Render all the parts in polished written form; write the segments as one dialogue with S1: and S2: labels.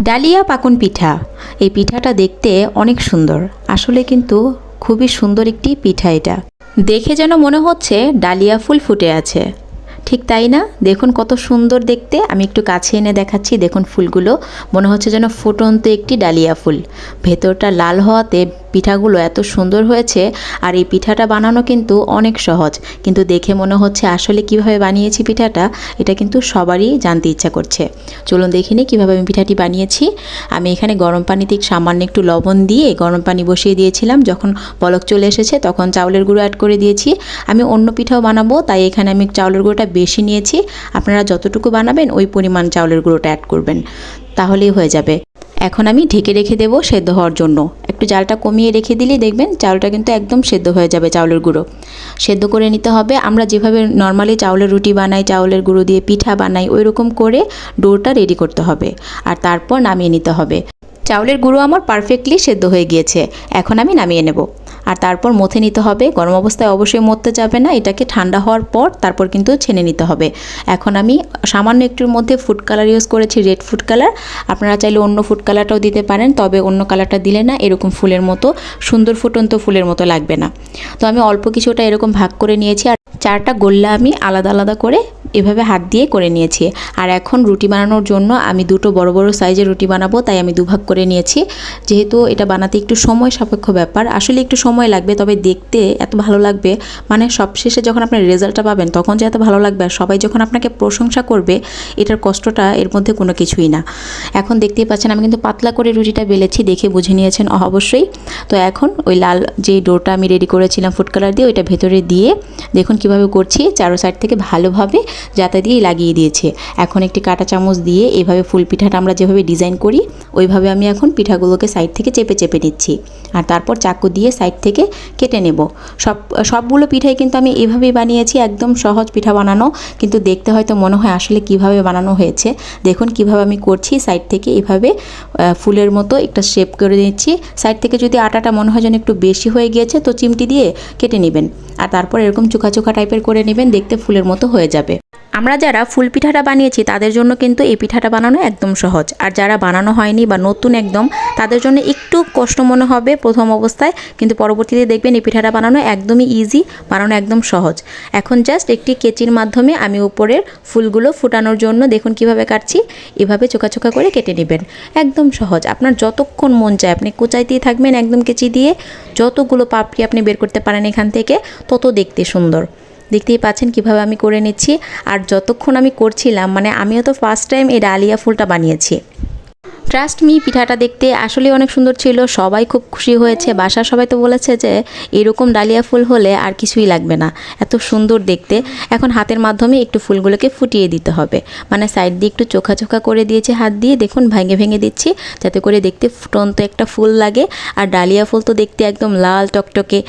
S1: Dahlia পাকন পিঠা। এই পিঠাটা দেখতে অনেক সুন্দর, আসলে কিন্তু খুবই সুন্দর একটি পিঠা। এটা দেখে যেন মনে হচ্ছে ডালিয়া ফুল ফুটে আছে, ঠিক তাই না? দেখুন কত সুন্দর দেখতে। আমি একটু কাছে এনে দেখাচ্ছি। দেখুন ফুলগুলো মনে হচ্ছে যেন ফুটন্ত একটি ডালিয়া ফুল। ভেতরটা লাল হওয়াতে পিঠাগুলো এত সুন্দর হয়েছে। আর এই পিঠাটা বানানো কিন্তু অনেক সহজ, কিন্তু দেখে মনে হচ্ছে আসলে কিভাবে বানিয়েছি পিঠাটা, এটা কিন্তু সবারই জানতে ইচ্ছা করছে। চলুন দেখে নিই কীভাবে আমি পিঠাটি বানিয়েছি। আমি এখানে গরম পানিতে সামান্য একটু লবণ দিয়ে গরম পানি বসিয়ে দিয়েছিলাম। যখন বলক চলে এসেছে তখন চাউলের গুঁড়ো অ্যাড করে দিয়েছি। আমি অন্য পিঠাও বানাবো, তাই এখানে আমি চাউলের গুঁড়োটা বেশি নিয়েছি। আপনারা যতটুকু বানাবেন ওই পরিমাণ চাউলের গুঁড়োটা অ্যাড করবেন, তাহলেই হয়ে যাবে। এখন আমি ঢেকে রেখে দেবো সেদ্ধ হওয়ার জন্য। একটু জালটা কমিয়ে রেখে দিলেই দেখবেন চাউলটা কিন্তু একদম সেদ্ধ হয়ে যাবে। চাউলের গুঁড়ো সেদ্ধ করে নিতে হবে। আমরা যেভাবে নর্মালি চাউলের রুটি বানাই, চাউলের গুঁড়ো দিয়ে পিঠা বানাই, ওই রকম করে ডোটা রেডি করতে হবে আর তারপর নামিয়ে নিতে হবে। চাউলের গুঁড়ো আমার পারফেক্টলি সেদ্ধ হয়ে গিয়েছে, এখন আমি নামিয়ে নেব। আর তারপর মথে নিতে হবে। গরম অবস্থায় অবশ্যই মথতে যাবে না, এটাকে ঠান্ডা হওয়ার পর তারপর কিন্তু ছেনে নিতে হবে। এখন আমি সামান্য একটুর মধ্যে ফুড কালার ইউজ করেছি, রেড ফুড কালার। আপনারা চাইলে অন্য ফুড কালারটাও দিতে পারেন, তবে অন্য কালারটা দিলে না এরকম ফুলের মতো সুন্দর ফুটন্ত ফুলের মতো লাগবে না। তো আমি অল্প কিছুটা এরকম ভাগ করে নিয়েছি আর চারটা গোল্লা আমি আলাদা আলাদা করে এভাবে হাত দিয়ে করে নিয়েছি। আর এখন রুটি বানানোর জন্য আমি দুটো বড় বড় সাইজের রুটি বানাবো, তাই আমি দুভাগ করে নিয়েছি। যেহেতু এটা বানাতে একটু সময় সাপেক্ষ ব্যাপার, আসলে একটু সময় লাগবে, তবে দেখতে এত ভালো লাগবে। মানে সবশেষে যখন আপনার রেজাল্টটা পাবেন তখন যে এত ভালো লাগবে, আর সবাই যখন আপনাকে প্রশংসা করবে, এটার কষ্টটা এর মধ্যে কোনো কিছুই না। এখন দেখতেই পাচ্ছেন আমি কিন্তু পাতলা করে রুটিটা বেলেছি, দেখে বুঝে নিয়েছেন অবশ্যই। তো এখন ওই লাল যে ডোটা আমি রেডি করেছিলাম ফুড কালার দিয়ে, ওইটা ভেতরে দিয়ে দেখুন কিভাবে করছি, চারো সাইড থেকে ভালোভাবে যাতে দিয়ে লাগিয়ে দিয়েছে। এখন একটি কাঁটা চামচ দিয়ে এইভাবে ফুল পিঠাটা আমরা যেভাবে ডিজাইন করি ওইভাবে আমি এখন পিঠাগুলোকে সাইড থেকে চেপে চেপে নিচ্ছি। আর তারপর চাকু দিয়ে সাইড থেকে কেটে নেব। সবগুলো পিঠাই কিন্তু আমি এইভাবেই বানিয়েছি, একদম সহজ পিঠা বানানো, কিন্তু দেখতে হয়তো মনে হয় আসলে কিভাবে বানানো হয়েছে। দেখুন কিভাবে আমি করছি, সাইড থেকে এইভাবে ফুলের মতো একটা শেপ করে দিচ্ছি। সাইড থেকে যদি আটাটা মনে হয় যেন একটু বেশি হয়ে গিয়েছে তো চিমটি দিয়ে কেটে নেবেন, আর তারপর এরকম চোখা চোখা টাইপের করে নেবেন, দেখতে ফুলের মতো হয়ে যাবে। আমরা যারা ফুল পিঠাটা বানিয়েছি তাদের জন্য কিন্তু এই পিঠাটা বানানো একদম সহজ, আর যারা বানানো হয়নি বা নতুন একদম, তাদের জন্য একটু কষ্ট মনে হবে প্রথম অবস্থায়, কিন্তু পরবর্তীতে দেখবেন এই পিঠাটা বানানো একদমই ইজি, বানানো একদম সহজ। এখন জাস্ট একটি কেচির মাধ্যমে আমি উপরের ফুলগুলো ফুটানোর জন্য দেখুন কিভাবে কাটছি, এভাবে চোখা চোখা করে কেটে নেবেন। একদম সহজ, আপনার যতক্ষণ মন চায় আপনি কোচাইতেই থাকবেন একদম কেচি দিয়ে, যতগুলো পাপড়ি আপনি বের করতে পারেন এখান থেকে তত দেখতে সুন্দর। দেখতেই পাচ্ছেন কিভাবে আমি করে নিচ্ছি। আর যতক্ষণ আমি করছিলাম, মানে আমিও তো ফার্স্ট টাইম এই ডালিয়া ফুলটা বানিয়েছি। ট্রাস্ট মি, পিঠাটা দেখতে আসলে অনেক সুন্দর ছিল, সবাই খুব খুশি হয়েছে। বাসার সবাই তো বলেছে যে এরকম ডালিয়া ফুল হলে আর কিছুই লাগবে না, এত সুন্দর দেখতে। এখন হাতের মাধ্যমে একটু ফুলগুলোকে ফুটিয়ে দিতে হবে, মানে সাইড দিয়ে একটু চোখা চোখা করে দিয়েছি হাত দিয়ে, দেখুন ভেঙে ভেঙে দিচ্ছি যাতে করে দেখতে ফুটন্ত একটা ফুল লাগে। আর ডালিয়া ফুল তো দেখতে একদম লাল টকটকে।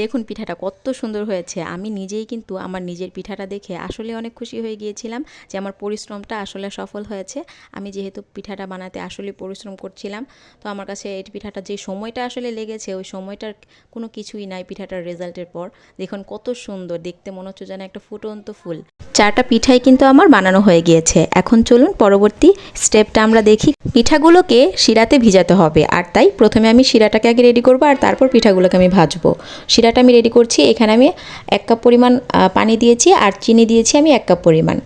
S1: দেখুন পিঠাটা কত সুন্দর হয়েছে। আমি নিজেই কিন্তু আমার নিজের পিঠাটা দেখে আসলে অনেক খুশি হয়ে গিয়েছিলাম যে আমার পরিশ্রমটা আসলে সফল হয়েছে। আমি যেহেতু পিঠাটা বানাতে আসলে পরিশ্রম করছিলাম, তো আমার কাছে এই পিঠাটা যে সময়টা আসলে লেগেছে ওই সময়টার কোনো কিছুই নাই পিঠাটার রেজাল্টের পর। দেখুন কত সুন্দর দেখতে, মনে হচ্ছে যেন একটা ফুটন্ত ফুল। চারটা পিঠাই কিন্তু আমার বানানো হয়ে গিয়েছে। এখন চলুন পরবর্তী স্টেপটা আমরা দেখি। পিঠাগুলোকে শিরাতে ভিজাতে হবে, আর তাই প্রথমে আমি শিরাটাকে আগে রেডি করবো আর তারপর পিঠাগুলোকে আমি ভাজবো। শিরাটা আমি রেডি করছি। এখানে আমি 1 কাপ পরিমাণ পানি দিয়েছি আর চিনি দিয়েছি আমি 1 কাপ পরিমাণ।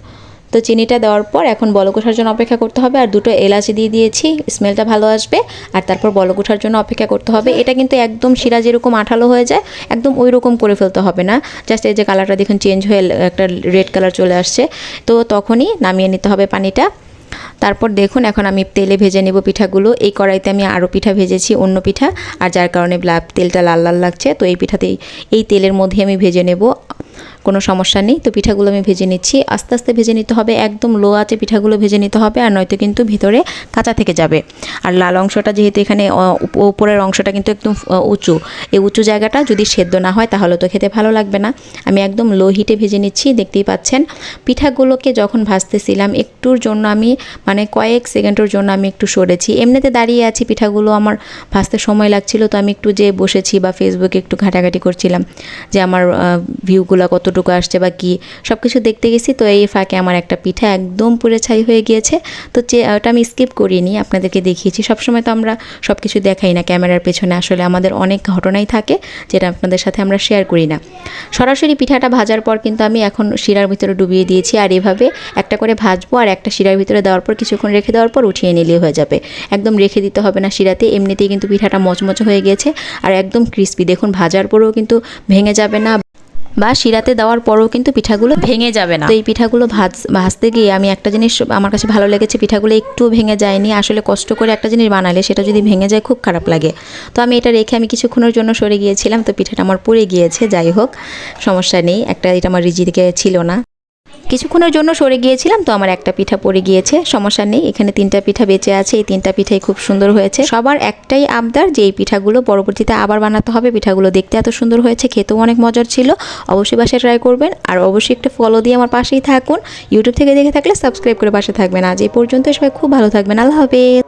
S1: তো চিনিটা দেওয়ার পর এখন বলক ওঠার জন্য অপেক্ষা করতে হবে, আর দুটো এলাচ দিয়ে দিয়েছি, স্মেলটা ভালো আসবে। আর তারপর বলক ওঠার জন্য অপেক্ষা করতে হবে। এটা কিন্তু একদম শিরা যেরকম আঠালো হয়ে যায় একদম ওই রকম করে ফেলতে হবে না, জাস্ট এই যে কালারটা দেখুন চেঞ্জ হয়ে একটা রেড কালার চলে আসছে, তো তখনই নামিয়ে নিতে হবে পানিটা। তারপর দেখুন এখন আমি তেলে ভেজে নেব পিঠাগুলো। এই কড়াইতে আমি আরও পিঠা ভেজেছি, অন্য পিঠা, আর যার কারণে তেলটা লাল লাল লাগছে। তো এই পিঠাতেই এই তেলের মধ্যে আমি ভেজে নেব, কোনো সমস্যা নেই। তো পিঠাগুলো আমি ভেজে নিচ্ছি, আস্তে আস্তে ভেজে নিতে হবে, একদম লো আঁচে পিঠাগুলো ভেজে নিতে হবে, আর নয়তো কিন্তু ভিতরে কাঁচা থেকে যাবে। আর লাল অংশটা যেহেতু এখানে উপরের অংশটা কিন্তু একদম উঁচু, এই উঁচু জায়গাটা যদি সেদ্ধ না হয় তাহলে তো খেতে ভালো লাগবে না। আমি একদম লো হিটে ভেজে নিচ্ছি, দেখতেই পাচ্ছেন। পিঠাগুলোকে যখন ভাজতেছিলাম একটুর জন্য আমি মানে কয়েক সেকেন্ডের জন্য আমি একটু সরেছি, এমনিতে দাঁড়িয়ে আছি, পিঠাগুলো আমার ভাজতে সময় লাগছিল, তো আমি একটু যে বসেছি বা ফেসবুকে একটু ঘাটাঘাটি করছিলাম যে আমার ভিউগুলো কতটুকু কতটুকু আসছে বা কী সব কিছু দেখতে গেছি। তো এই ফাঁকে আমার একটা পিঠা একদম পুড়ে ছাই হয়ে গিয়েছে। তো ওটা আমি স্কিপ করিনি, আপনাদেরকে দেখিয়েছি। সবসময় তো আমরা সব কিছু দেখাই না ক্যামেরার পেছনে, আসলে আমাদের অনেক ঘটনাই থাকে যেটা আপনাদের সাথে আমরা শেয়ার করি না। সরাসরি পিঠাটা ভাজার পর কিন্তু আমি এখন শিরার ভিতরে ডুবিয়ে দিয়েছি, আর এভাবে একটা করে ভাজবো আর একটা শিরার ভিতরে দেওয়ার পর কিছুক্ষণ রেখে দেওয়ার পর উঠিয়ে নিলেই হয়ে যাবে। একদম রেখে দিতে হবে না শিরাতে, এমনিতেই কিন্তু পিঠাটা মচমচে হয়ে গিয়েছে আর একদম ক্রিস্পি। দেখুন ভাজার পরেও কিন্তু ভেঙে যাবে না বা শিরাতে দেওয়ার পরেও কিন্তু পিঠাগুলো ভেঙে যাবে না। তো এই পিঠাগুলো ভাজতে গিয়ে আমি একটা জিনিস আমার কাছে ভালো লেগেছে, পিঠাগুলো একটু ভেঙে যায়নি। আসলে কষ্ট করে একটা জিনিস বানালে সেটা যদি ভেঙে যায় খুব খারাপ লাগে। তো আমি এটা রেখে আমি কিছুক্ষণের জন্য সরে গিয়েছিলাম, তো পিঠাটা আমার পুড়ে গিয়েছে। যাই হোক, সমস্যা নেই, এটা আমার রিজিকে ছিল না। কিছুক্ষণের জন্য সরে গিয়েছিলাম, তো আমার একটা পিঠা পড়ে গিয়েছে, সমস্যা নেই। এখানে 3টা পিঠা বেঁচে আছে, এই 3টা পিঠাই খুব সুন্দর হয়েছে। সবার একটাই আবদার যে এই পিঠাগুলো পরবর্তীতে আবার বানাতে হবে। পিঠাগুলো দেখতে এত সুন্দর হয়েছে, খেতেও অনেক মজার ছিল। অবশ্যই বাসায় ট্রাই করবেন, আর অবশ্যই একটা ফলো দিয়ে আমার পাশেই থাকুন। ইউটিউব থেকে দেখে থাকলে সাবস্ক্রাইব করে পাশে থাকবেন। আজ এই পর্যন্ত, সবাই খুব ভালো থাকবেন। আল্লাহ হাফেজ।